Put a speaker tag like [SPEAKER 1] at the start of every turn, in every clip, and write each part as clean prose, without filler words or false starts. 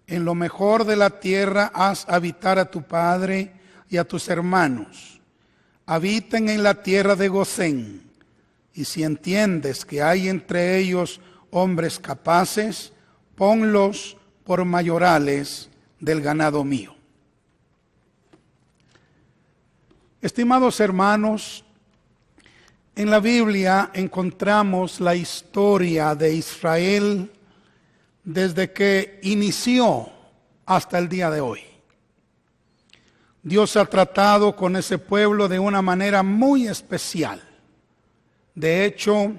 [SPEAKER 1] En lo mejor de la tierra haz habitar a tu padre y a tus hermanos. Habiten en la tierra de Gosén. Y si entiendes que hay entre ellos hombres capaces, ponlos por mayorales del ganado mío. Estimados hermanos, en la Biblia encontramos la historia de Israel desde que inició hasta el día de hoy. Dios ha tratado con ese pueblo de una manera muy especial. De hecho,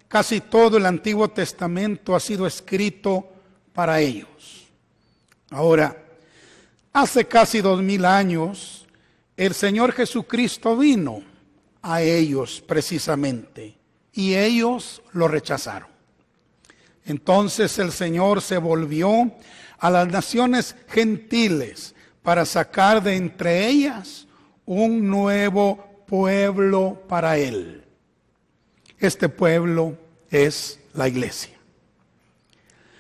[SPEAKER 1] casi todo el Antiguo Testamento ha sido escrito para ellos. Ahora, hace casi 2000 años, el Señor Jesucristo vino a ellos precisamente, y ellos lo rechazaron. Entonces el Señor se volvió a las naciones gentiles para sacar de entre ellas un nuevo pueblo para Él. Este pueblo es la iglesia.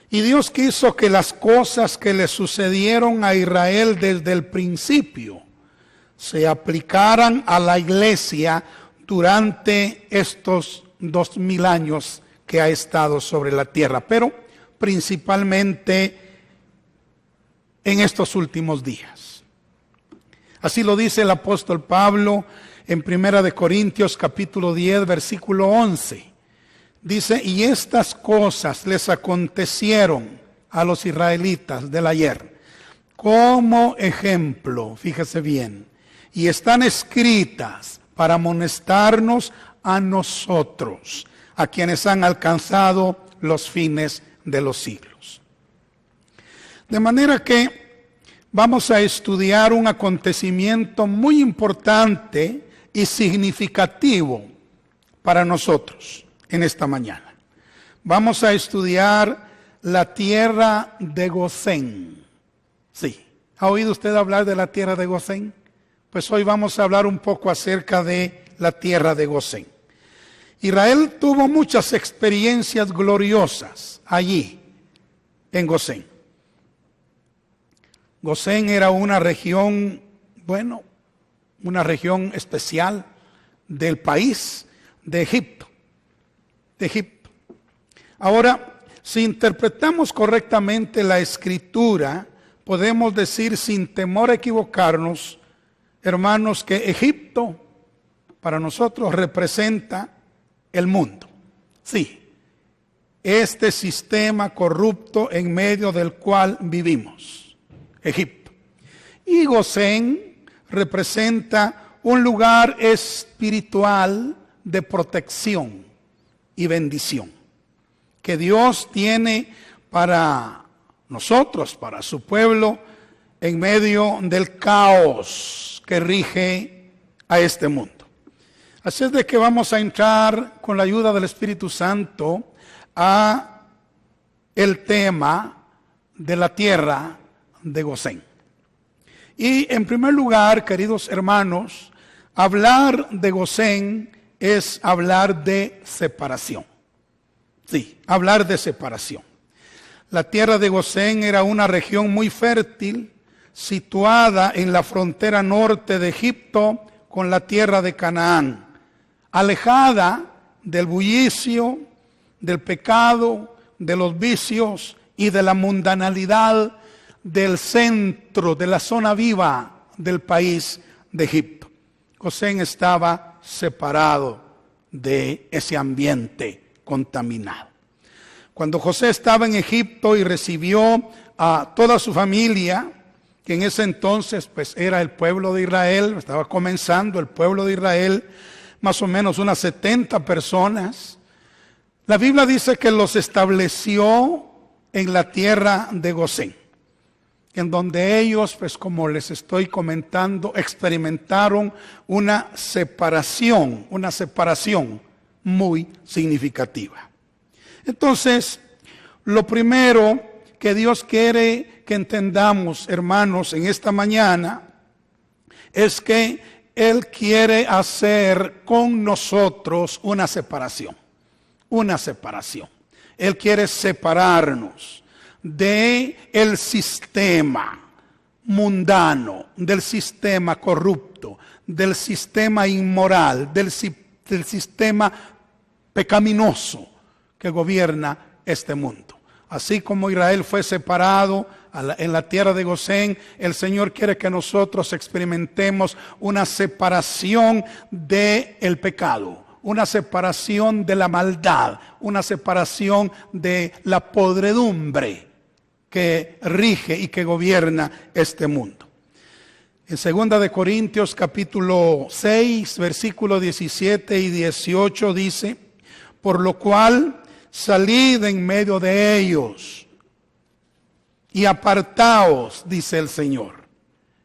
[SPEAKER 1] Y Dios quiso que las cosas que le sucedieron a Israel desde el principio se aplicaran a la iglesia durante estos 2000 años que ha estado sobre la tierra, pero principalmente en estos últimos días. Así lo dice el apóstol Pablo en 1 Corintios capítulo 10, versículo 11. Dice, y estas cosas les acontecieron a los israelitas del ayer como ejemplo, fíjese bien, y están escritas para amonestarnos a nosotros, a quienes han alcanzado los fines de los siglos. De manera que vamos a estudiar un acontecimiento muy importante y significativo para nosotros en esta mañana. Vamos a estudiar la tierra de Gosén. Sí, ¿ha oído usted hablar de la tierra de Gosén? Pues hoy vamos a hablar un poco acerca de la tierra de Gosén. Israel tuvo muchas experiencias gloriosas allí, en Gosén. Gosén era una región, una región especial del país de Egipto. Ahora, si interpretamos correctamente la Escritura, podemos decir sin temor a equivocarnos, hermanos, que Egipto para nosotros representa el mundo. Sí, este sistema corrupto en medio del cual vivimos, Egipto. Y Gosén representa un lugar espiritual de protección y bendición que Dios tiene para nosotros, para su pueblo, en medio del caos que rige a este mundo. Así es de que vamos a entrar con la ayuda del Espíritu Santo a el tema de la tierra de Gosén. Y en primer lugar, queridos hermanos, hablar de Gosén es hablar de separación. Sí, hablar de separación. La tierra de Gosén era una región muy fértil, situada en la frontera norte de Egipto con la tierra de Canaán, alejada del bullicio, del pecado, de los vicios y de la mundanalidad del centro, de la zona viva del país de Egipto. Gosén estaba separado de ese ambiente contaminado. Cuando José estaba en Egipto y recibió a toda su familia, que en ese entonces pues era el pueblo de Israel, estaba comenzando el pueblo de Israel, más o menos unas 70 personas. La Biblia dice que los estableció en la tierra de Gosén, en donde ellos, pues como les estoy comentando, experimentaron una separación muy significativa. Entonces, lo primero que Dios quiere que entendamos, hermanos, en esta mañana, es que Él quiere hacer con nosotros una separación. Él quiere separarnos de el sistema mundano, del sistema corrupto, del sistema inmoral, del sistema pecaminoso que gobierna este mundo. Así como Israel fue separado en la tierra de Gosén, el Señor quiere que nosotros experimentemos una separación del pecado, una separación de la maldad, una separación de la podredumbre que rige y que gobierna este mundo. En 2 de Corintios capítulo 6, versículos 17 y 18 dice: por lo cual salid en medio de ellos y apartaos, dice el Señor,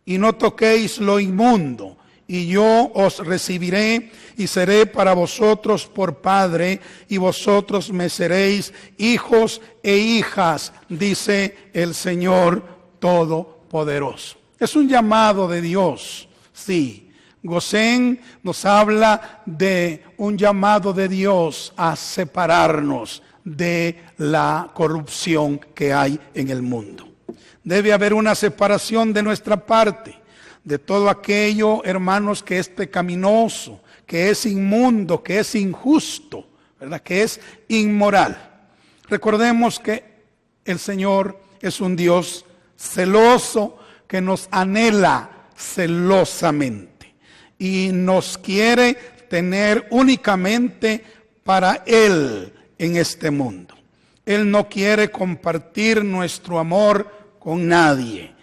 [SPEAKER 1] y no toquéis lo inmundo, y yo os recibiré y seré para vosotros por padre, y vosotros me seréis hijos e hijas, dice el Señor Todopoderoso. Es un llamado de Dios, sí. Gosén nos habla de un llamado de Dios a separarnos de la corrupción que hay en el mundo. Debe haber una separación de nuestra parte, de todo aquello, hermanos, que es pecaminoso, que es inmundo, que es injusto, ¿verdad? Que es inmoral. Recordemos que el Señor es un Dios celoso que nos anhela celosamente y nos quiere tener únicamente para Él en este mundo. Él no quiere compartir nuestro amor con nadie.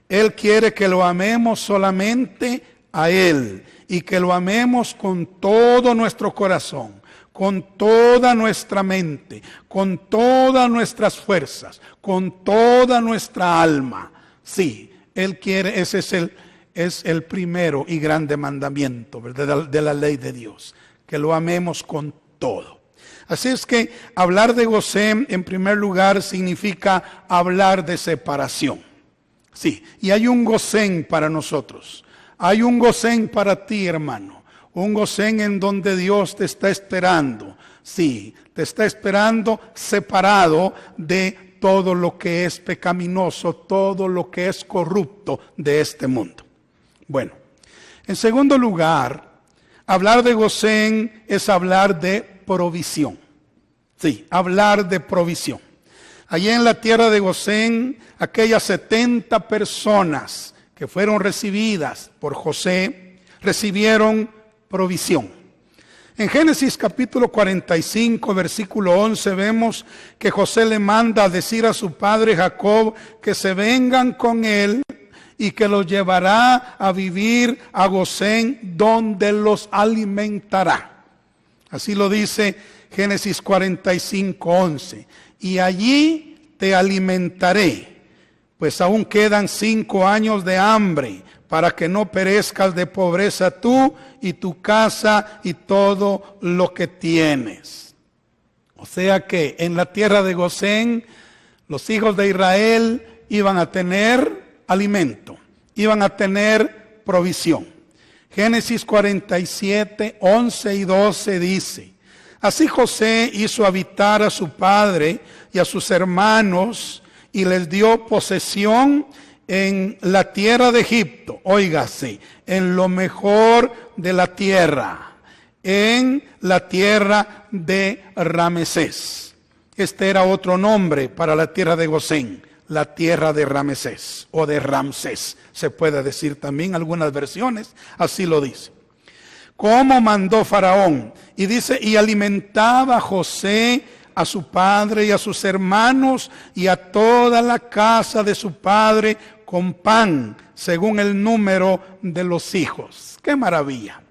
[SPEAKER 1] Él quiere que lo amemos solamente a Él y que lo amemos con todo nuestro corazón, con toda nuestra mente, con todas nuestras fuerzas, con toda nuestra alma. Sí, Él quiere, ese es el primero y grande mandamiento, ¿verdad?, de la ley de Dios, que lo amemos con todo. Así es que hablar de Gosén, en primer lugar, significa hablar de separación. Sí, y hay un Gosén para nosotros. Hay un Gosén para ti, hermano. Un Gosén en donde Dios te está esperando. Sí, te está esperando separado de todo lo que es pecaminoso, todo lo que es corrupto de este mundo. Bueno, en segundo lugar, hablar de Gosén es hablar de provisión. Sí, hablar de provisión. Allí en la tierra de Gosén, aquellas 70 personas que fueron recibidas por José, recibieron provisión. En Génesis capítulo 45, versículo 11, vemos que José le manda a decir a su padre Jacob que se vengan con él y que los llevará a vivir a Gosén, donde los alimentará. Así lo dice Génesis 45, 11. Y allí te alimentaré, pues aún quedan 5 años de hambre, para que no perezcas de pobreza tú y tu casa y todo lo que tienes. O sea que en la tierra de Gosén, los hijos de Israel iban a tener alimento, iban a tener provisión. Génesis 47, 11 y 12 dice: así José hizo habitar a su padre y a sus hermanos y les dio posesión en la tierra de Egipto, óigase, en lo mejor de la tierra, en la tierra de Ramesés. Este era otro nombre para la tierra de Gosén, la tierra de Ramesés o de Ramsés, se puede decir también, algunas versiones así lo dicen. Como mandó Faraón, y dice, y alimentaba José a su padre y a sus hermanos y a toda la casa de su padre con pan, según el número de los hijos. ¡Qué maravilla!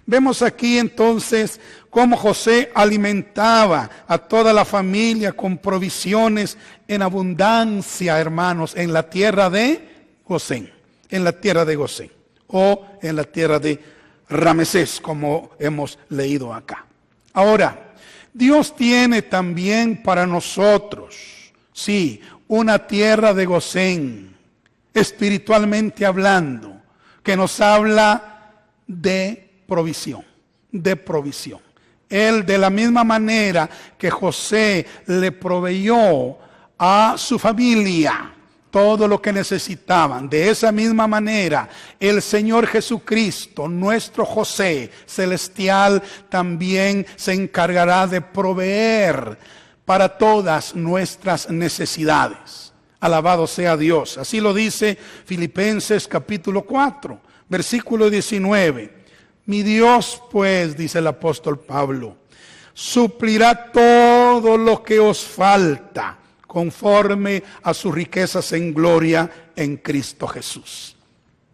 [SPEAKER 1] Vemos aquí entonces cómo José alimentaba a toda la familia con provisiones en abundancia, hermanos, en la tierra de Gosén, en la tierra de Gosén, o en la tierra de Ramesés, como hemos leído acá. Ahora, Dios tiene también para nosotros, sí, una tierra de Gosén, espiritualmente hablando, que nos habla de provisión, de provisión. Él, de la misma manera que José le proveyó a su familia todo lo que necesitaban. De esa misma manera, el Señor Jesucristo, nuestro José celestial, también se encargará de proveer para todas nuestras necesidades. Alabado sea Dios. Así lo dice Filipenses capítulo 4, versículo 19. Mi Dios, pues, dice el apóstol Pablo, suplirá todo lo que os falta conforme a sus riquezas en gloria en Cristo Jesús.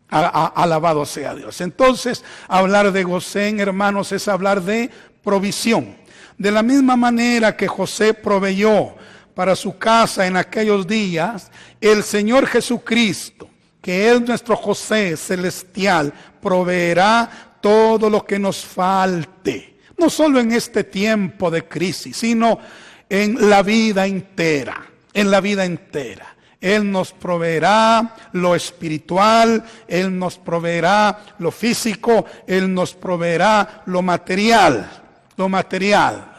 [SPEAKER 1] Alabado sea Dios. Entonces, hablar de Gosén, hermanos, es hablar de provisión. De la misma manera que José proveyó para su casa en aquellos días, el Señor Jesucristo, que es nuestro José celestial, proveerá todo lo que nos falte. No solo en este tiempo de crisis, sino en la vida entera, en la vida entera. Él nos proveerá lo espiritual, Él nos proveerá lo físico, Él nos proveerá lo material,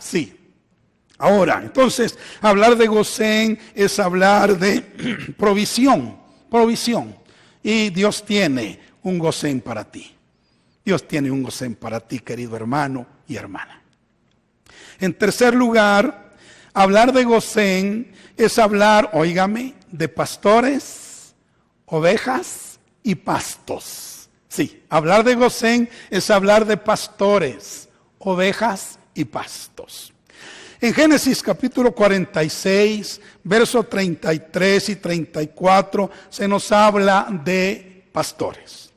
[SPEAKER 1] sí. Ahora, entonces, hablar de Gosén es hablar de provisión. Y Dios tiene un Gosén para ti. Dios tiene un Gosén para ti, querido hermano y hermana. En tercer lugar, hablar de Gosén es hablar, óigame, de pastores, ovejas y pastos. Sí, hablar de Gosén es hablar de pastores, ovejas y pastos. En Génesis capítulo 46, versos 33 y 34, se nos habla de pastores.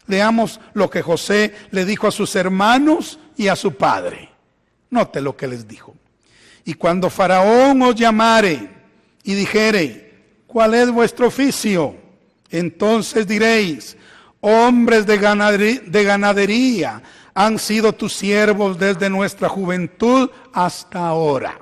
[SPEAKER 1] Leamos lo que José le dijo a sus hermanos y a su padre. Note lo que les dijo. Y cuando Faraón os llamare y dijere, ¿cuál es vuestro oficio? Entonces diréis, hombres de ganadería han sido tus siervos desde nuestra juventud hasta ahora.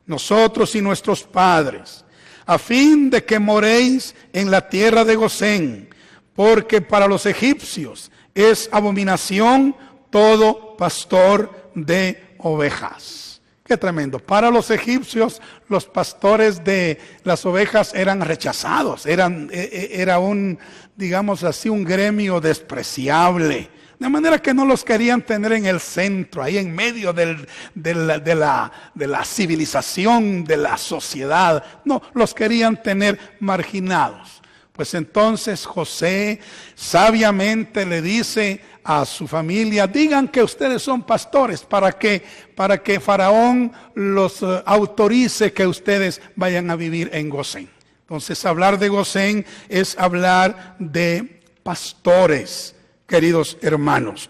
[SPEAKER 1] Nosotros y nuestros padres, a fin de que moréis en la tierra de Gosén, porque para los egipcios es abominación todo pastor de ovejas. Qué tremendo. Para los egipcios, los pastores de las ovejas eran rechazados. Era un, digamos así, un gremio despreciable. De manera que no los querían tener en el centro, ahí en medio de la civilización, de la sociedad. No, los querían tener marginados. Pues entonces José sabiamente le dice a su familia, digan que ustedes son pastores para que Faraón los autorice que ustedes vayan a vivir en Gosén. Entonces hablar de Gosén es hablar de pastores, queridos hermanos.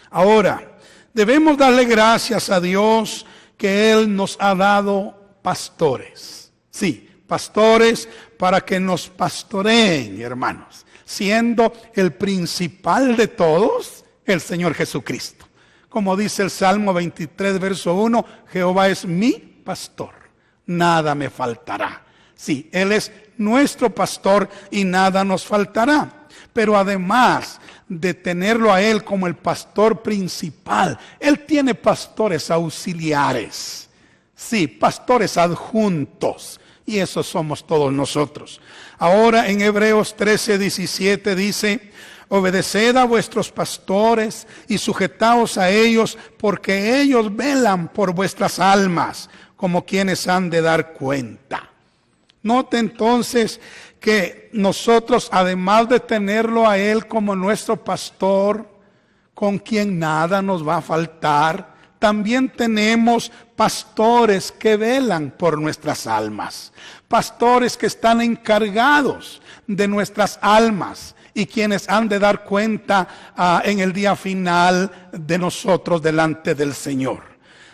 [SPEAKER 1] Ahora, debemos darle gracias a Dios que Él nos ha dado pastores. Sí, pastores para que nos pastoreen, hermanos, siendo el principal de todos el Señor Jesucristo. Como dice el Salmo 23, verso 1, Jehová es mi pastor, nada me faltará. Sí, Él es nuestro pastor y nada nos faltará. Pero además de tenerlo a Él como el pastor principal, Él tiene pastores auxiliares. Sí, pastores adjuntos. Y esos somos todos nosotros. Ahora en Hebreos 13:17 dice, obedeced a vuestros pastores y sujetaos a ellos, porque ellos velan por vuestras almas, como quienes han de dar cuenta. Note entonces que nosotros, además de tenerlo a Él como nuestro pastor, con quien nada nos va a faltar, también tenemos pastores que velan por nuestras almas. Pastores que están encargados de nuestras almas y quienes han de dar cuenta en el día final de nosotros delante del Señor.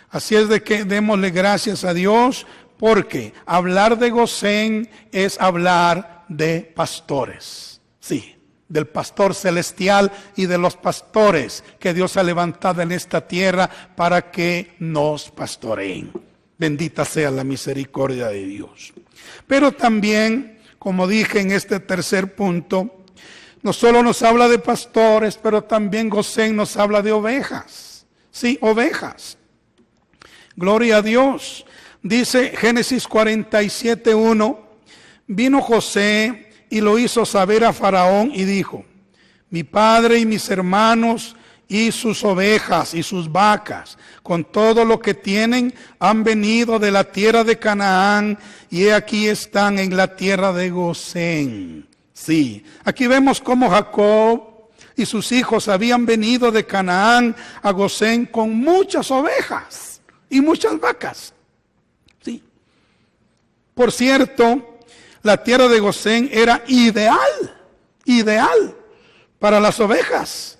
[SPEAKER 1] Así es de que démosle gracias a Dios, porque hablar de Gosén es hablar de pastores. Sí, del pastor celestial y de los pastores que Dios ha levantado en esta tierra para que nos pastoreen. Bendita sea la misericordia de Dios. Pero también, como dije en este tercer punto, no solo nos habla de pastores, pero también Gosén nos habla de ovejas. Sí, ovejas. Gloria a Dios. Dice Génesis 47:1, vino José y lo hizo saber a Faraón y dijo, mi padre y mis hermanos y sus ovejas y sus vacas, con todo lo que tienen, han venido de la tierra de Canaán y aquí están en la tierra de Gosén. Sí, aquí vemos cómo Jacob y sus hijos habían venido de Canaán a Gosén con muchas ovejas y muchas vacas. Sí. Por cierto, la tierra de Gosén era ideal para las ovejas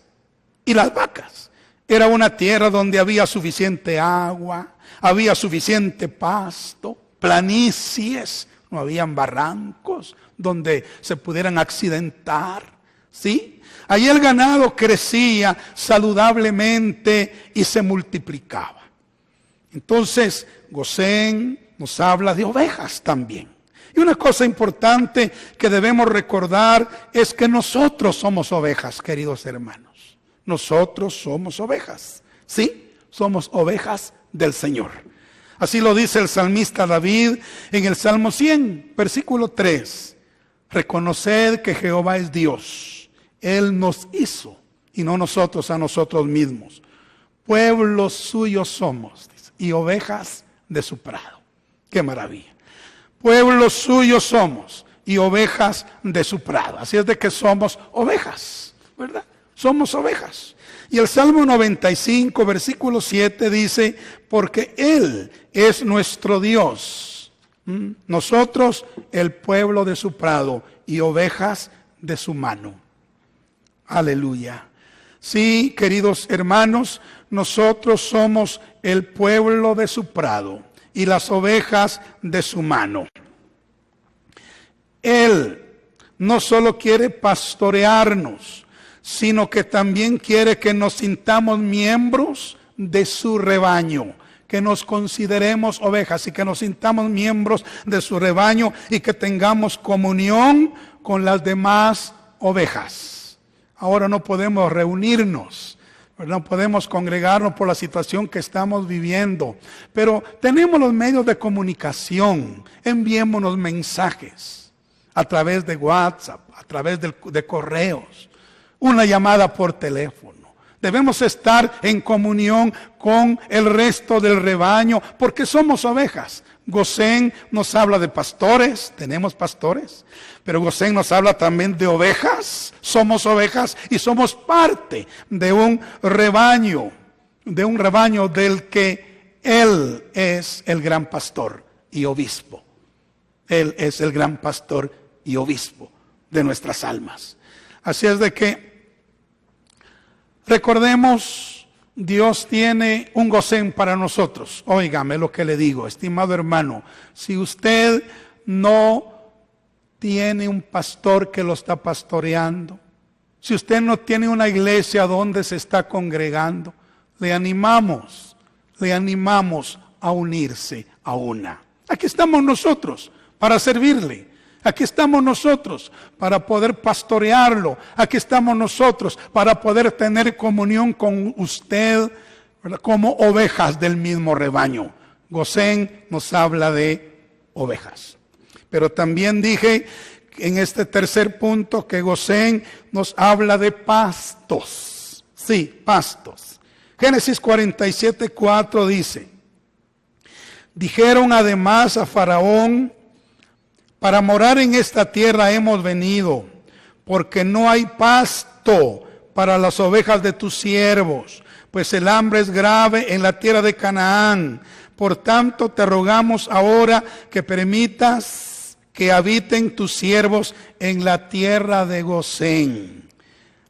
[SPEAKER 1] y las vacas. Era una tierra donde había suficiente agua, había suficiente pasto, planicies, no habían barrancos donde se pudieran accidentar, ¿sí? Allí el ganado crecía saludablemente y se multiplicaba. Entonces, Gosén nos habla de ovejas también. Y una cosa importante que debemos recordar es que nosotros somos ovejas, queridos hermanos. Nosotros somos ovejas, ¿sí? Somos ovejas del Señor. Así lo dice el salmista David en el Salmo 100, versículo 3. Reconoced que Jehová es Dios. Él nos hizo y no nosotros a nosotros mismos. Pueblos suyos somos, dice, y ovejas de su prado. ¡Qué maravilla! Pueblos suyos somos y ovejas de su prado. Así es de que somos ovejas, ¿verdad? Somos ovejas. Y el Salmo 95, versículo 7 dice, porque Él es nuestro Dios. Nosotros el pueblo de su prado y ovejas de su mano. Aleluya. Sí, queridos hermanos, nosotros somos el pueblo de su prado y las ovejas de su mano. Él no solo quiere pastorearnos, sino que también quiere que nos sintamos miembros de su rebaño, que nos consideremos ovejas y que nos sintamos miembros de su rebaño y que tengamos comunión con las demás ovejas. Ahora no podemos reunirnos, no podemos congregarnos por la situación que estamos viviendo, pero tenemos los medios de comunicación. Enviémonos mensajes a través de WhatsApp, a través de correos, una llamada por teléfono. Debemos estar en comunión con el resto del rebaño porque somos ovejas. Gosén nos habla de pastores, tenemos pastores, pero Gosén nos habla también de ovejas. Somos ovejas y somos parte de un rebaño del que Él es el gran pastor y obispo. Él es el gran pastor y obispo de nuestras almas. Así es de que recordemos, Dios tiene un Gosén para nosotros. Óigame lo que le digo, estimado hermano. Si usted no tiene un pastor que lo está pastoreando, si usted no tiene una iglesia donde se está congregando, le animamos a unirse a una. Aquí estamos nosotros para servirle. Aquí estamos nosotros para poder pastorearlo. Aquí estamos nosotros para poder tener comunión con usted, ¿verdad?, como ovejas del mismo rebaño. Gosén nos habla de ovejas. Pero también dije en este tercer punto que Gosén nos habla de pastos. Sí, pastos. Génesis 47:4 dice, dijeron además a Faraón, para morar en esta tierra hemos venido, porque no hay pasto para las ovejas de tus siervos, pues el hambre es grave en la tierra de Canaán. Por tanto, te rogamos ahora que permitas que habiten tus siervos en la tierra de Gosén.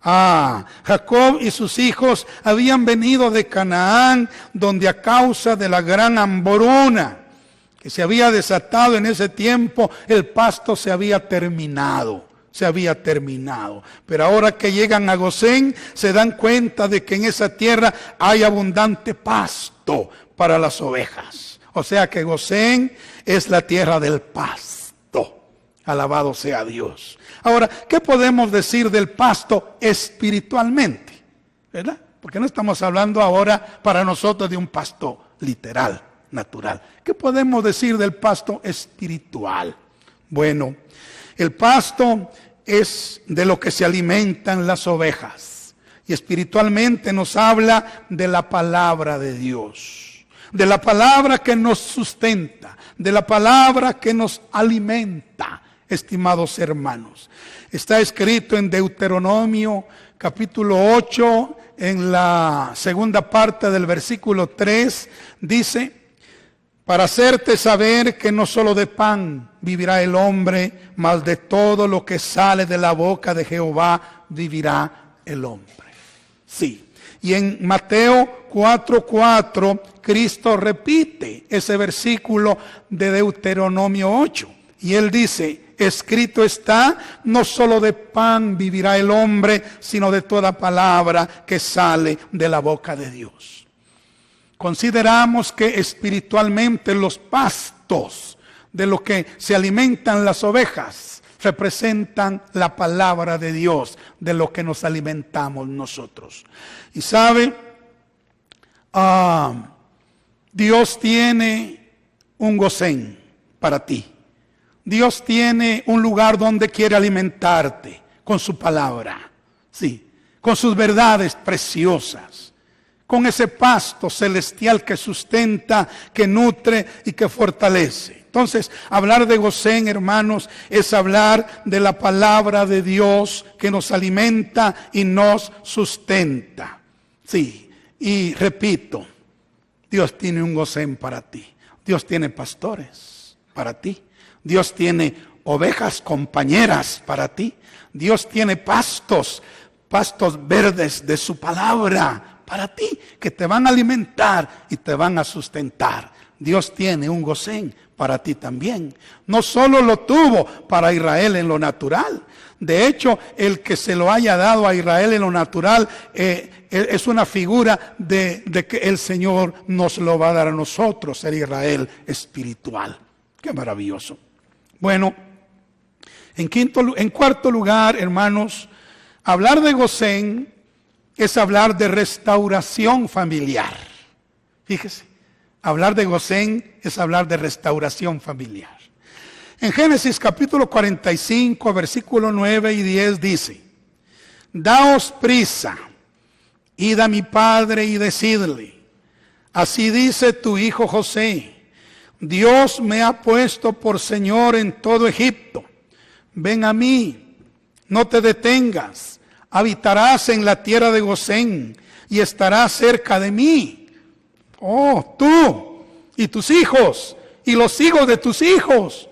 [SPEAKER 1] Jacob y sus hijos habían venido de Canaán, donde a causa de la gran hambruna que se había desatado en ese tiempo, el pasto se había terminado. Pero ahora que llegan a Gosén, se dan cuenta de que en esa tierra hay abundante pasto para las ovejas. O sea que Gosén es la tierra del pasto. Alabado sea Dios. Ahora, ¿qué podemos decir del pasto espiritualmente? ¿Verdad? Porque no estamos hablando ahora para nosotros de un pasto literal. natural. ¿Qué podemos decir del pasto espiritual? Bueno, el pasto es de lo que se alimentan las ovejas. Y espiritualmente nos habla de la palabra de Dios, de la palabra que nos sustenta, de la palabra que nos alimenta, estimados hermanos. Está escrito en Deuteronomio capítulo 8, en la segunda parte del versículo 3, dice: para hacerte saber que no solo de pan vivirá el hombre, mas de todo lo que sale de la boca de Jehová vivirá el hombre. Sí. Y en Mateo 4:4, Cristo repite ese versículo de Deuteronomio 8. Y él dice: escrito está, no solo de pan vivirá el hombre, sino de toda palabra que sale de la boca de Dios. Consideramos que espiritualmente los pastos de lo que se alimentan las ovejas representan la palabra de Dios, de lo que nos alimentamos nosotros. Y sabe, Dios tiene un Gosén para ti. Dios tiene un lugar donde quiere alimentarte con su palabra, sí, con sus verdades preciosas, con ese pasto celestial que sustenta, que nutre y que fortalece. Entonces, hablar de Gosén, hermanos, es hablar de la palabra de Dios que nos alimenta y nos sustenta. Sí, y repito, Dios tiene un Gosén para ti. Dios tiene pastores para ti. Dios tiene ovejas compañeras para ti. Dios tiene pastos verdes de su palabra para ti, que te van a alimentar y te van a sustentar. Dios tiene un Gosén para ti también. No solo lo tuvo para Israel en lo natural. De hecho, el que se lo haya dado a Israel en lo natural es una figura de que el Señor nos lo va a dar a nosotros, el Israel espiritual. Qué maravilloso. Bueno, en cuarto lugar, hermanos, hablar de Gosén es hablar de restauración familiar. Fíjese, hablar de Gosén es hablar de restauración familiar. En Génesis capítulo 45, versículo 9 y 10 dice: daos prisa, id a mi padre y decidle: así dice tu hijo José, Dios me ha puesto por Señor en todo Egipto. Ven a mí, no te detengas. Habitarás en la tierra de Gosén y estarás cerca de mí. Oh, tú y tus hijos y los hijos de tus hijos,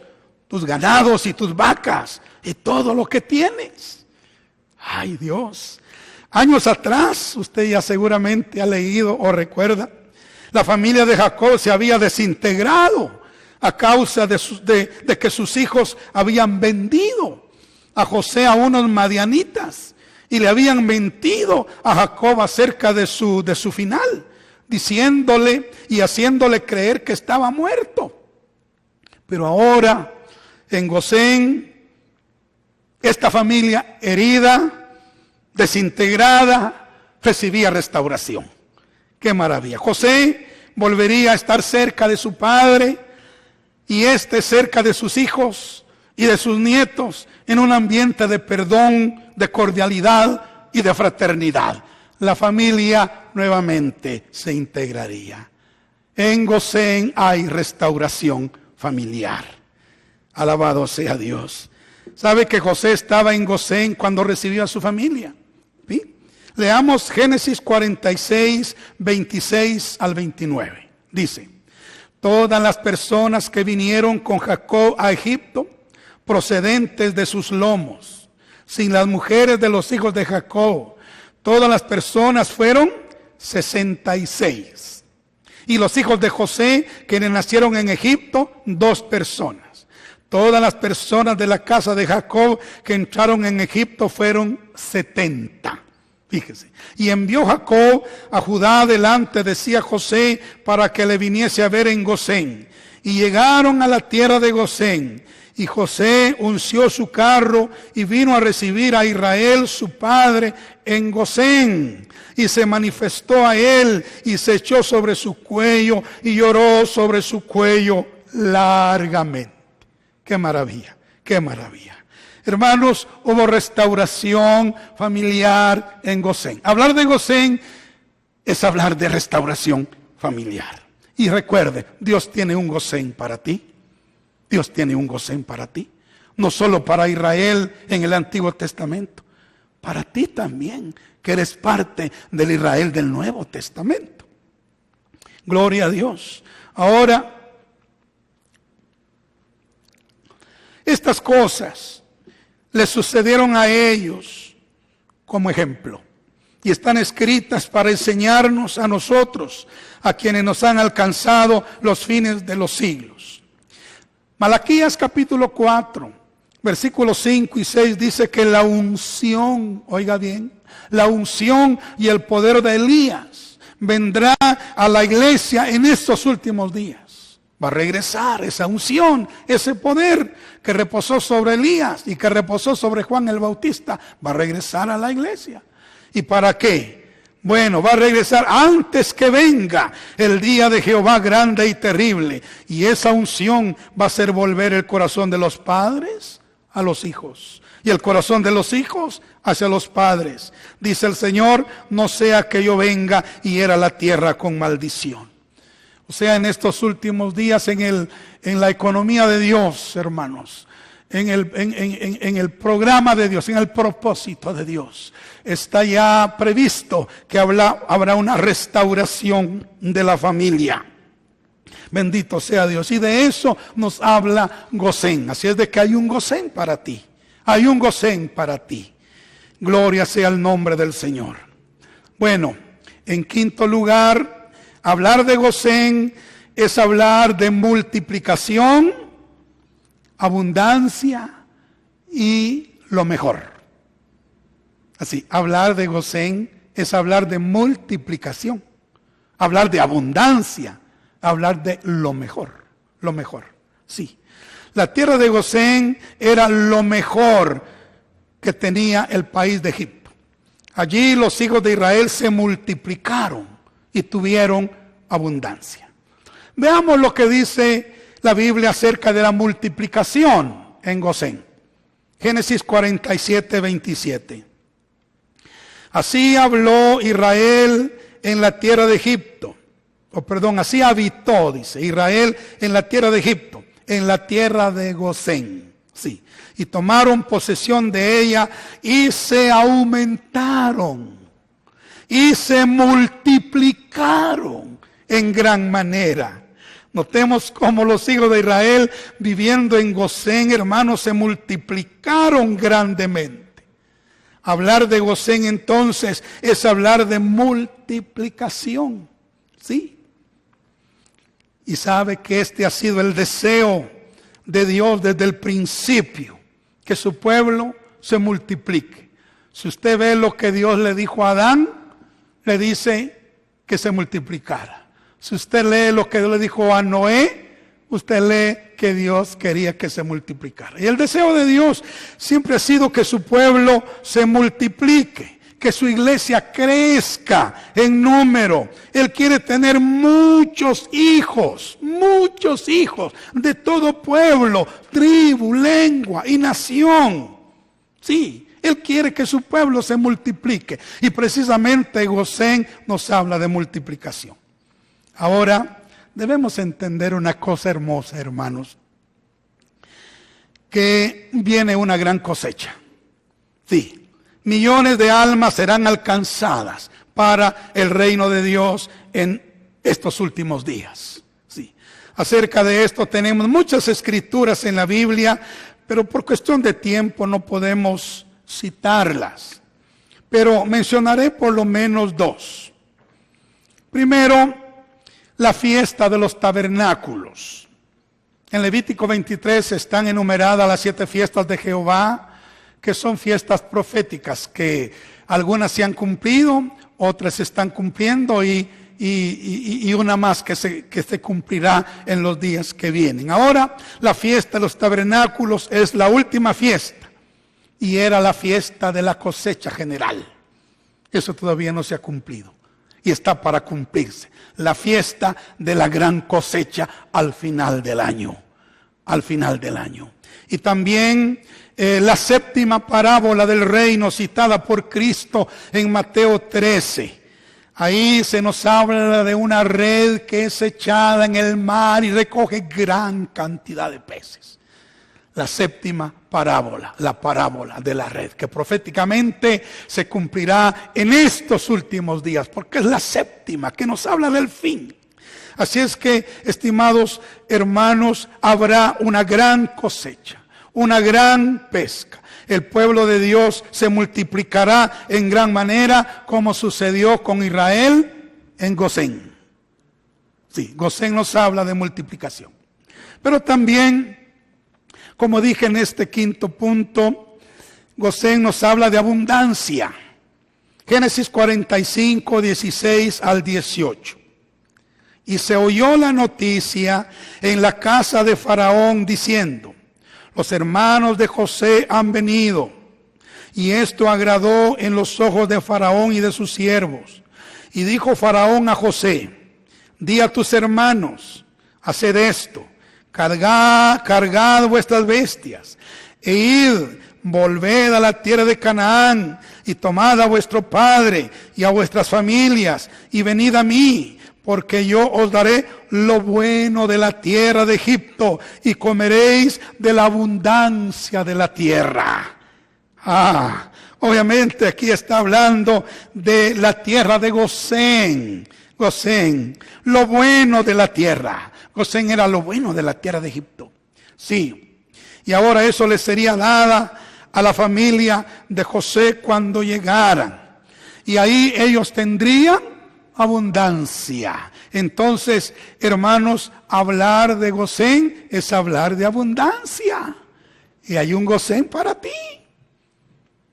[SPEAKER 1] tus ganados y tus vacas y todo lo que tienes. Ay, Dios. Años atrás, usted ya seguramente ha leído o recuerda, la familia de Jacob se había desintegrado a causa de que sus hijos habían vendido a José a unos madianitas. Y le habían mentido a Jacob acerca de su final, diciéndole y haciéndole creer que estaba muerto. Pero ahora, en Gosén, esta familia herida, desintegrada, recibía restauración. ¡Qué maravilla! José volvería a estar cerca de su padre y cerca de sus hijos y de sus nietos, en un ambiente de perdón, de cordialidad y de fraternidad. La familia nuevamente se integraría. En Gosén hay restauración familiar. Alabado sea Dios. ¿Sabe que José estaba en Gosén cuando recibió a su familia? ¿Sí? Leamos Génesis 46, 26 al 29. Dice: todas las personas que vinieron con Jacob a Egipto, procedentes de sus lomos, sin las mujeres de los hijos de Jacob, todas las personas fueron 66. Y los hijos de José, quienes nacieron en Egipto, 2 personas. Todas las personas de la casa de Jacob que entraron en Egipto fueron 70. Fíjese. Y envió Jacob a Judá delante de sí a José para que le viniese a ver en Gosén. Y llegaron a la tierra de Gosén. Y José unció su carro y vino a recibir a Israel, su padre, en Gosén. Y se manifestó a él y se echó sobre su cuello y lloró sobre su cuello largamente. ¡Qué maravilla! ¡Qué maravilla! Hermanos, hubo restauración familiar en Gosén. Hablar de Gosén es hablar de restauración familiar. Y recuerde, Dios tiene un Gosén para ti. Dios tiene un Gosén para ti. No solo para Israel en el Antiguo Testamento. Para ti también, que eres parte del Israel del Nuevo Testamento. Gloria a Dios. Ahora, estas cosas le sucedieron a ellos como ejemplo. Y están escritas para enseñarnos a nosotros, a quienes nos han alcanzado los fines de los siglos. Malaquías capítulo 4, versículos 5 y 6 dice que la unción, oiga bien, la unción y el poder de Elías vendrá a la iglesia en estos últimos días. Va a regresar esa unción, ese poder que reposó sobre Elías y que reposó sobre Juan el Bautista, va a regresar a la iglesia. ¿Y para qué? Bueno, va a regresar antes que venga el día de Jehová grande y terrible. Y esa unción va a hacer volver el corazón de los padres a los hijos. Y el corazón de los hijos hacia los padres. Dice el Señor, no sea que yo venga y hiera la tierra con maldición. O sea, en estos últimos días en la economía de Dios, hermanos. En el programa de Dios, en el propósito de Dios, está ya previsto que habrá una restauración de la familia. Bendito sea Dios. Y de eso nos habla Gosén. Así es de que hay un Gosén para ti. Hay un Gosén para ti. Gloria sea el nombre del Señor. Bueno, en quinto lugar, hablar de Gosén es hablar de multiplicación, abundancia y lo mejor. Así, hablar de Gosén es hablar de multiplicación, hablar de abundancia, hablar de lo mejor, sí. La tierra de Gosén era lo mejor que tenía el país de Egipto. Allí los hijos de Israel se multiplicaron y tuvieron abundancia. Veamos lo que dice la Biblia acerca de la multiplicación en Gosén. Génesis 47, 27. Así habló Israel en la tierra de Egipto. Así habitó, dice Israel en la tierra de Egipto, en la tierra de Gosén. Sí. Y tomaron posesión de ella y se aumentaron y se multiplicaron en gran manera. Notemos cómo los hijos de Israel viviendo en Gosén, hermanos, se multiplicaron grandemente. Hablar de Gosén entonces es hablar de multiplicación. ¿Sí? Y sabe que este ha sido el deseo de Dios desde el principio, que su pueblo se multiplique. Si usted ve lo que Dios le dijo a Adán, le dice que se multiplicara. Si usted lee lo que Dios le dijo a Noé, usted lee que Dios quería que se multiplicara. Y el deseo de Dios siempre ha sido que su pueblo se multiplique, que su iglesia crezca en número. Él quiere tener muchos hijos de todo pueblo, tribu, lengua y nación. Sí, Él quiere que su pueblo se multiplique. Y precisamente Gosén nos habla de multiplicación. Ahora, debemos entender una cosa hermosa, hermanos, que viene una gran cosecha. Sí, millones de almas serán alcanzadas para el reino de Dios en estos últimos días. Sí, acerca de esto tenemos muchas escrituras en la Biblia, pero por cuestión de tiempo no podemos citarlas. Pero mencionaré por lo menos dos. Primero, la fiesta de los tabernáculos. En Levítico 23 están enumeradas las 7 fiestas de Jehová, que son fiestas proféticas, que algunas se han cumplido, otras se están cumpliendo y y una más que se cumplirá en los días que vienen. Ahora la fiesta de los tabernáculos es la última fiesta y era la fiesta de la cosecha general. Eso todavía no se ha cumplido y está para cumplirse. La fiesta de la gran cosecha al final del año. Al final del año. Y también la séptima parábola del reino citada por Cristo en Mateo 13. Ahí se nos habla de una red que es echada en el mar y recoge gran cantidad de peces. La séptima parábola, la parábola de la red, que proféticamente se cumplirá en estos últimos días, porque es la séptima que nos habla del fin. Así es que, estimados hermanos, habrá una gran cosecha, una gran pesca. El pueblo de Dios se multiplicará en gran manera, como sucedió con Israel en Gosén. Sí, Gosén nos habla de multiplicación. Pero también, como dije en este quinto punto, Gosén nos habla de abundancia. Génesis 45, 16 al 18. Y se oyó la noticia en la casa de Faraón diciendo: los hermanos de José han venido. Y esto agradó en los ojos de Faraón y de sus siervos. Y dijo Faraón a José: di a tus hermanos, haced esto, cargad vuestras bestias, e id, volved a la tierra de Canaán, y tomad a vuestro padre y a vuestras familias, y venid a mí, porque yo os daré lo bueno de la tierra de Egipto, y comeréis de la abundancia de la tierra. Obviamente aquí está hablando de la tierra de Gosén. Gosén, lo bueno de la tierra. Gosén era lo bueno de la tierra de Egipto. Sí, y ahora eso le sería dada a la familia de José cuando llegaran. Y ahí ellos tendrían abundancia. Entonces, hermanos, hablar de Gosén es hablar de abundancia. Y hay un Gosén para ti.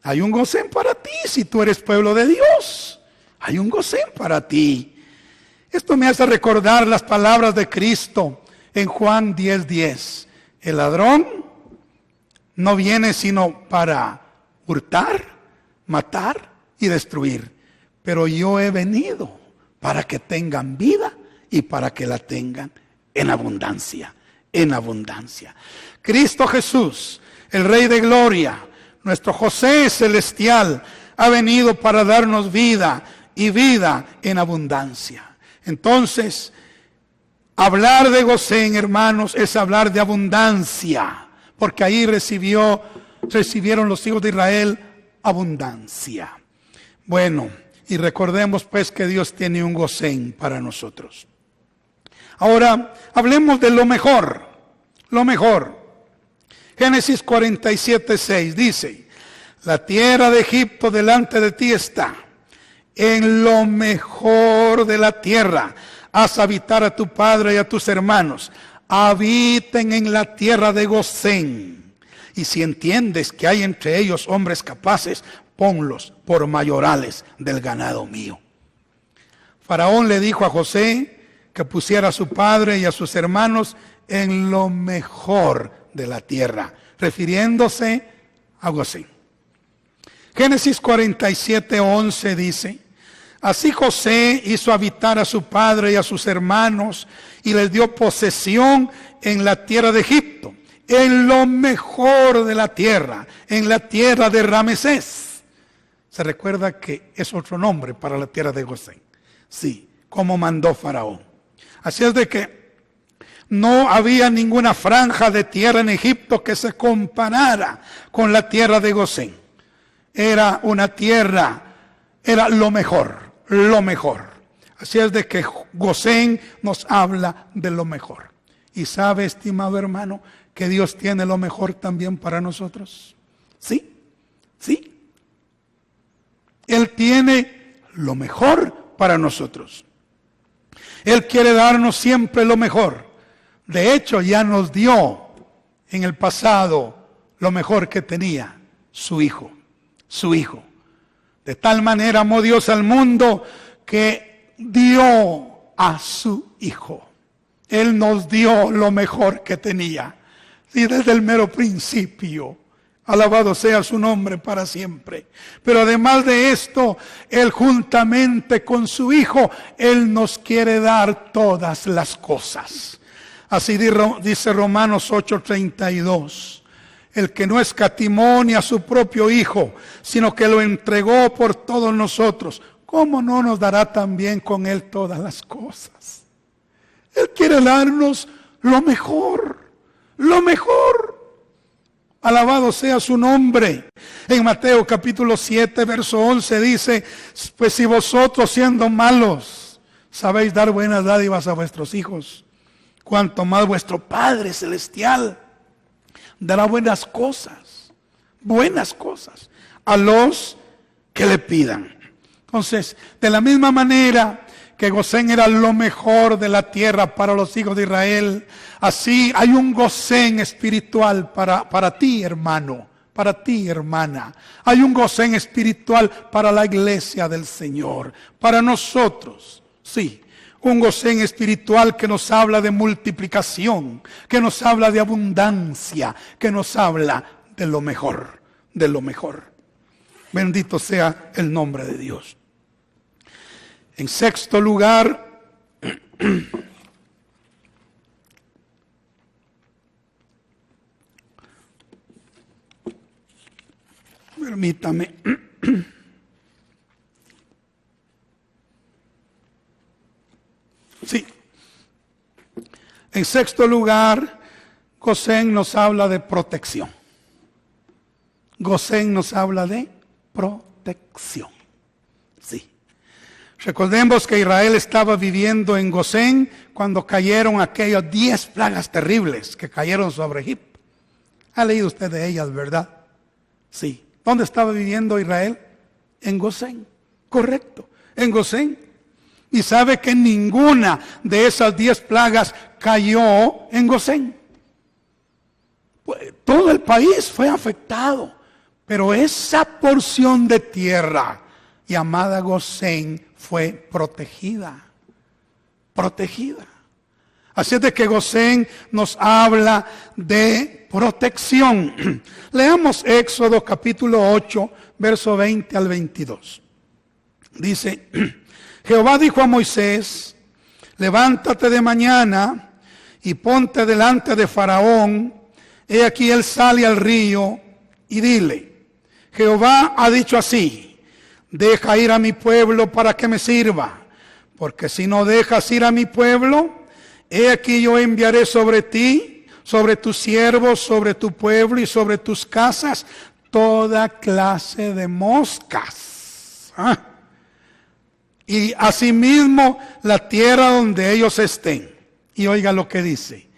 [SPEAKER 1] Hay un Gosén para ti si tú eres pueblo de Dios. Hay un Gosén para ti. Esto me hace recordar las palabras de Cristo en Juan 10:10. El ladrón no viene sino para hurtar, matar y destruir. Pero yo he venido para que tengan vida y para que la tengan en abundancia, en abundancia. Cristo Jesús, el Rey de Gloria, nuestro José celestial, ha venido para darnos vida y vida en abundancia. Entonces, hablar de Gosén, hermanos, es hablar de abundancia, porque ahí recibieron los hijos de Israel abundancia. Bueno, y recordemos pues que Dios tiene un Gosén para nosotros. Ahora, hablemos de lo mejor, lo mejor. Génesis 47:6 dice: la tierra de Egipto delante de ti está, en lo mejor de la tierra. Haz habitar a tu padre y a tus hermanos. Habiten en la tierra de Gosén. Y si entiendes que hay entre ellos hombres capaces, ponlos por mayorales del ganado mío. Faraón le dijo a José que pusiera a su padre y a sus hermanos en lo mejor de la tierra, refiriéndose a Gosén. Génesis 47:11 dice: así José hizo habitar a su padre y a sus hermanos y les dio posesión en la tierra de Egipto, en lo mejor de la tierra, en la tierra de Ramesés. Se recuerda que es otro nombre para la tierra de Gosén. Sí, como mandó Faraón. Así es de que no había ninguna franja de tierra en Egipto que se comparara con la tierra de Gosén. Era una tierra, era lo mejor, lo mejor. Así es de que Gosén nos habla de lo mejor. Y sabe, estimado hermano, que Dios tiene lo mejor también para nosotros. ¿Sí? ¿Sí? Él tiene lo mejor para nosotros. Él quiere darnos siempre lo mejor. De hecho, ya nos dio en el pasado lo mejor que tenía, su Hijo. Su Hijo. De tal manera amó Dios al mundo que dio a su Hijo. Él nos dio lo mejor que tenía. Y desde el mero principio. Alabado sea su nombre para siempre. Pero además de esto, Él juntamente con su Hijo, Él nos quiere dar todas las cosas. Así dice Romanos 8:32. El que no escatimó ni a su propio Hijo, sino que lo entregó por todos nosotros, ¿cómo no nos dará también con Él todas las cosas? Él quiere darnos lo mejor, lo mejor. Alabado sea su nombre. En Mateo capítulo 7, verso 11 dice, pues si vosotros siendo malos sabéis dar buenas dádivas a vuestros hijos, cuanto más vuestro Padre Celestial dará buenas cosas a los que le pidan. Entonces, de la misma manera que Gosén era lo mejor de la tierra para los hijos de Israel, así hay un Gosén espiritual para ti, hermano, para ti, hermana. Hay un Gosén espiritual para la iglesia del Señor, para nosotros, sí. Un Gosén espiritual que nos habla de multiplicación, que nos habla de abundancia, que nos habla de lo mejor, de lo mejor. Bendito sea el nombre de Dios. En sexto lugar, permítame. Sí. En sexto lugar, Gosén nos habla de protección. Gosén nos habla de protección. Sí. Recordemos que Israel estaba viviendo en Gosén cuando cayeron aquellas 10 plagas terribles que cayeron sobre Egipto. ¿Ha leído usted de ellas, verdad? Sí. ¿Dónde estaba viviendo Israel? En Gosén. Correcto, en Gosén. Y sabe que ninguna de esas 10 plagas cayó en Gosén. Pues, todo el país fue afectado, pero esa porción de tierra llamada Gosén fue protegida. Protegida. Así es de que Gosén nos habla de protección. Leamos Éxodo capítulo 8, verso 20 al 22. Dice, Jehová dijo a Moisés, levántate de mañana y ponte delante de Faraón. He aquí él sale al río y dile, Jehová ha dicho así, deja ir a mi pueblo para que me sirva, porque si no dejas ir a mi pueblo, he aquí yo enviaré sobre ti, sobre tus siervos, sobre tu pueblo y sobre tus casas, toda clase de moscas. Y asimismo la tierra donde ellos estén. Y oiga lo que dice.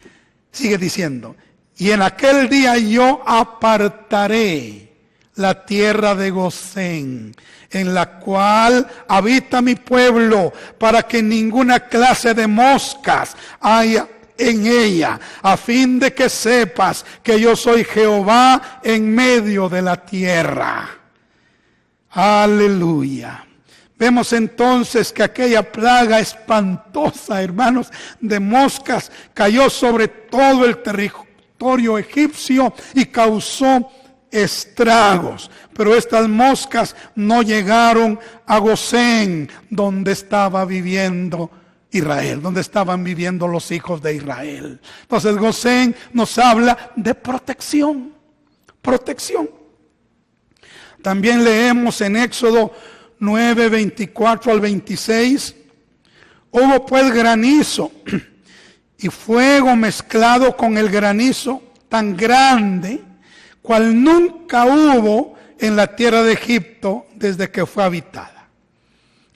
[SPEAKER 1] Sigue diciendo. Y en aquel día yo apartaré la tierra de Gosén, en la cual habita mi pueblo, para que ninguna clase de moscas haya en ella, a fin de que sepas que yo soy Jehová en medio de la tierra. Aleluya. Vemos entonces que aquella plaga espantosa, hermanos, de moscas cayó sobre todo el territorio egipcio y causó estragos. Pero estas moscas no llegaron a Gosén, donde estaba viviendo Israel, donde estaban viviendo los hijos de Israel. Entonces Gosén nos habla de protección. Protección. También leemos en Éxodo 9, 24 al 26. Hubo pues granizo y fuego mezclado con el granizo tan grande, cual nunca hubo en la tierra de Egipto desde que fue habitada.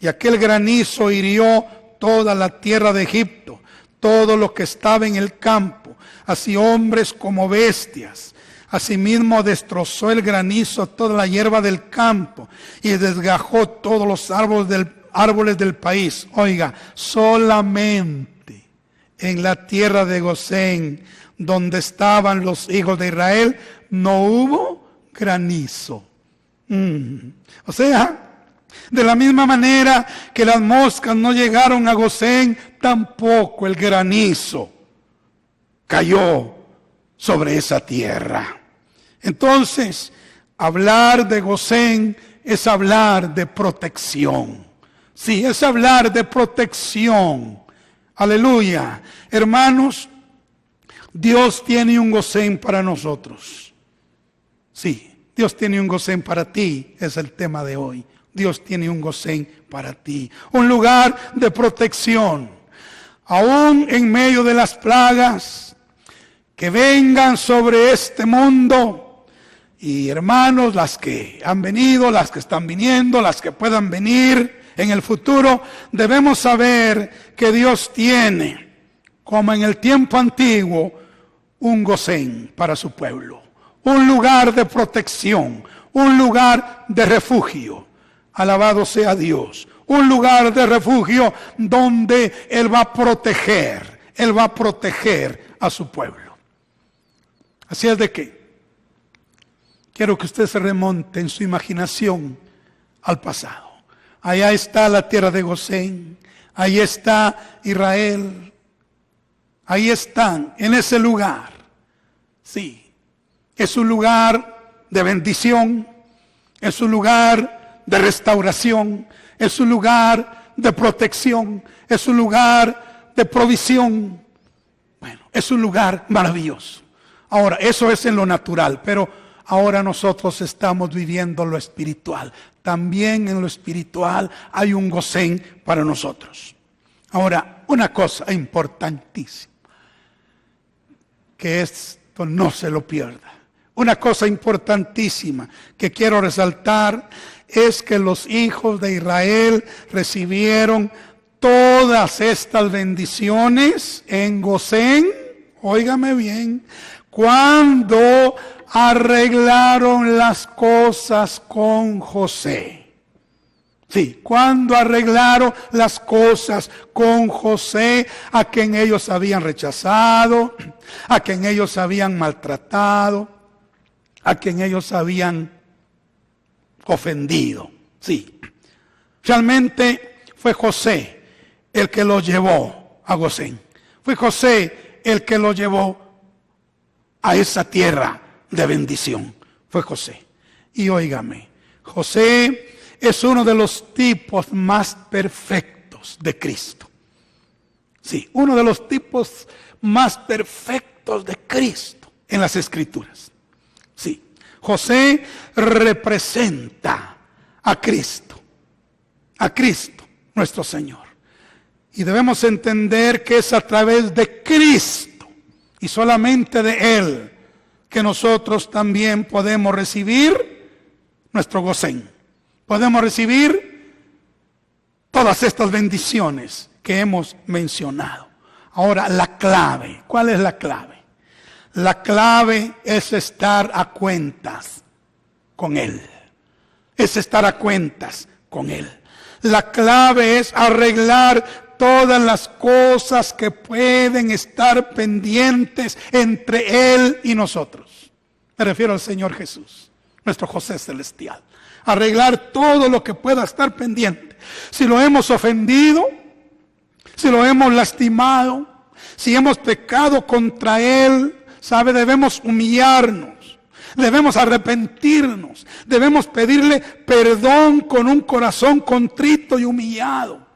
[SPEAKER 1] Y aquel granizo hirió toda la tierra de Egipto, todo lo que estaba en el campo, así hombres como bestias. Asimismo destrozó el granizo toda la hierba del campo y desgajó todos los árboles del país. Oiga, solamente en la tierra de Gosén, donde estaban los hijos de Israel, no hubo granizo. O sea, De la misma manera que las moscas no llegaron a Gosén, tampoco el granizo cayó sobre esa tierra. Entonces, hablar de Gosén es hablar de protección. Sí, es hablar de protección. Aleluya. Hermanos, Dios tiene un Gosén para nosotros. Sí, Dios tiene un Gosén para ti, es el tema de hoy. Dios tiene un Gosén para ti. Un lugar de protección. Aún en medio de las plagas que vengan sobre este mundo. Y hermanos, las que han venido, las que están viniendo, las que puedan venir en el futuro, debemos saber que Dios tiene, como en el tiempo antiguo, un Gosén para su pueblo. Un lugar de protección, un lugar de refugio. Alabado sea Dios. Un lugar de refugio donde Él va a proteger a su pueblo. Así es de que quiero que usted se remonte en su imaginación al pasado. Allá está la tierra de Gosén, ahí está Israel, ahí están, en ese lugar. Sí, es un lugar de bendición, es un lugar de restauración, es un lugar de protección, es un lugar de provisión. Bueno, es un lugar maravilloso. Ahora, eso es en lo natural, pero ahora nosotros estamos viviendo lo espiritual. También en lo espiritual hay un Gosén para nosotros. Ahora, una cosa importantísima, que esto no se lo pierda. Una cosa importantísima que quiero resaltar es que los hijos de Israel recibieron todas estas bendiciones en Gosén, óigame bien, cuando arreglaron las cosas con José. Sí, cuando arreglaron las cosas con José, a quien ellos habían rechazado, a quien ellos habían maltratado, a quien ellos habían ofendido. Sí, realmente fue José el que lo llevó a Gosén. Fue José el que lo llevó a esa tierra de bendición. Fue José. Y óigame, José es uno de los tipos más perfectos de Cristo. Sí, uno de los tipos más perfectos de Cristo en las Escrituras. Sí, José representa a Cristo nuestro Señor. Y debemos entender que es a través de Cristo y solamente de Él que nosotros también podemos recibir nuestro Gosén. Podemos recibir todas estas bendiciones que hemos mencionado. Ahora, la clave. ¿Cuál es la clave? La clave es estar a cuentas con Él. Es estar a cuentas con Él. La clave es arreglar todas las cosas que pueden estar pendientes entre Él y nosotros. Me refiero al Señor Jesús, nuestro José celestial. Arreglar todo lo que pueda estar pendiente. Si lo hemos ofendido, si lo hemos lastimado, si hemos pecado contra Él, ¿sabe? Debemos humillarnos, debemos arrepentirnos, debemos pedirle perdón con un corazón contrito y humillado.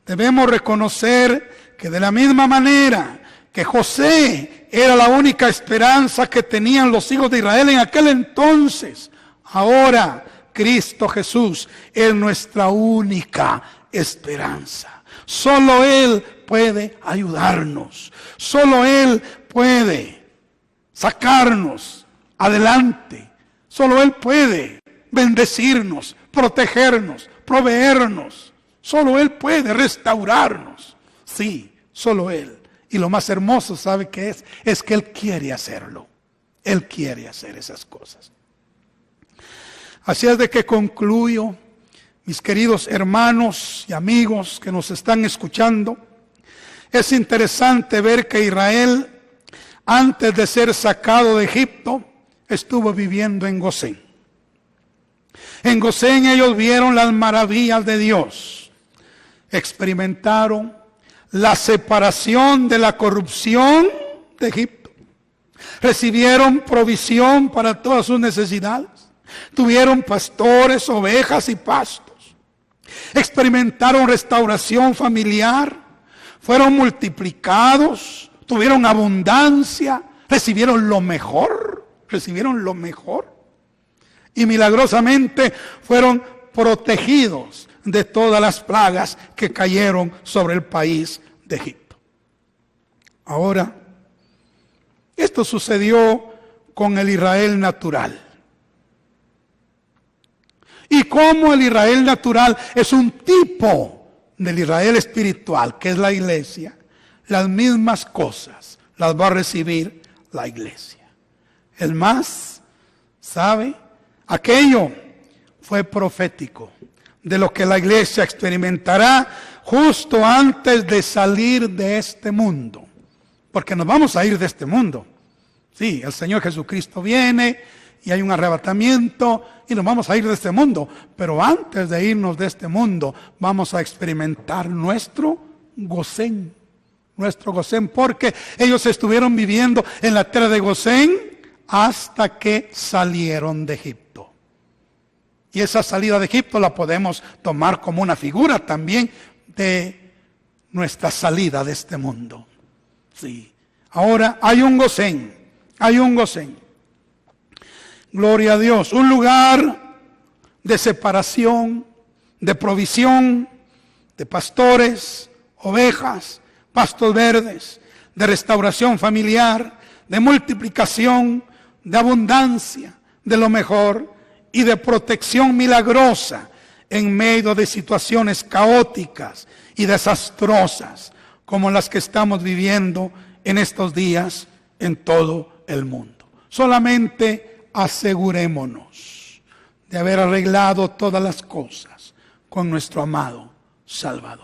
[SPEAKER 1] Debemos reconocer que de la misma manera que José era la única esperanza que tenían los hijos de Israel en aquel entonces, ahora Cristo Jesús es nuestra única esperanza. Solo Él puede ayudarnos. Solo Él puede sacarnos adelante. Solo Él puede bendecirnos, protegernos, proveernos. Solo Él puede restaurarnos. Sí, solo Él. Y lo más hermoso, ¿sabe qué es? Es que Él quiere hacerlo. Él quiere hacer esas cosas. Así es de que concluyo, mis queridos hermanos y amigos que nos están escuchando. Es interesante ver que Israel, antes de ser sacado de Egipto, estuvo viviendo en Gosén. En Gosén ellos vieron las maravillas de Dios. Experimentaron la separación de la corrupción de Egipto. Recibieron provisión para todas sus necesidades. Tuvieron pastores, ovejas y pastos. Experimentaron restauración familiar. Fueron multiplicados. Tuvieron abundancia. Recibieron lo mejor. Y milagrosamente fueron protegidos de todas las plagas que cayeron sobre el país de Egipto. Ahora, esto sucedió con el Israel natural. Y como el Israel natural es un tipo del Israel espiritual, que es la iglesia, las mismas cosas las va a recibir la iglesia. El más, ¿sabe? Aquello fue profético de lo que la iglesia experimentará justo antes de salir de este mundo. Porque nos vamos a ir de este mundo. Sí, el Señor Jesucristo viene y hay un arrebatamiento y nos vamos a ir de este mundo. Pero antes de irnos de este mundo, vamos a experimentar nuestro Gosén. Nuestro Gosén, porque ellos estuvieron viviendo en la tierra de Gosén hasta que salieron de Egipto. Y esa salida de Egipto la podemos tomar como una figura también de nuestra salida de este mundo. Sí. Ahora hay un Gosén. Gloria a Dios. Un lugar de separación, de provisión, de pastores, ovejas, pastos verdes, de restauración familiar, de multiplicación, de abundancia, de lo mejor y de protección milagrosa en medio de situaciones caóticas y desastrosas como las que estamos viviendo en estos días en todo el mundo. Solamente asegurémonos de haber arreglado todas las cosas con nuestro amado Salvador.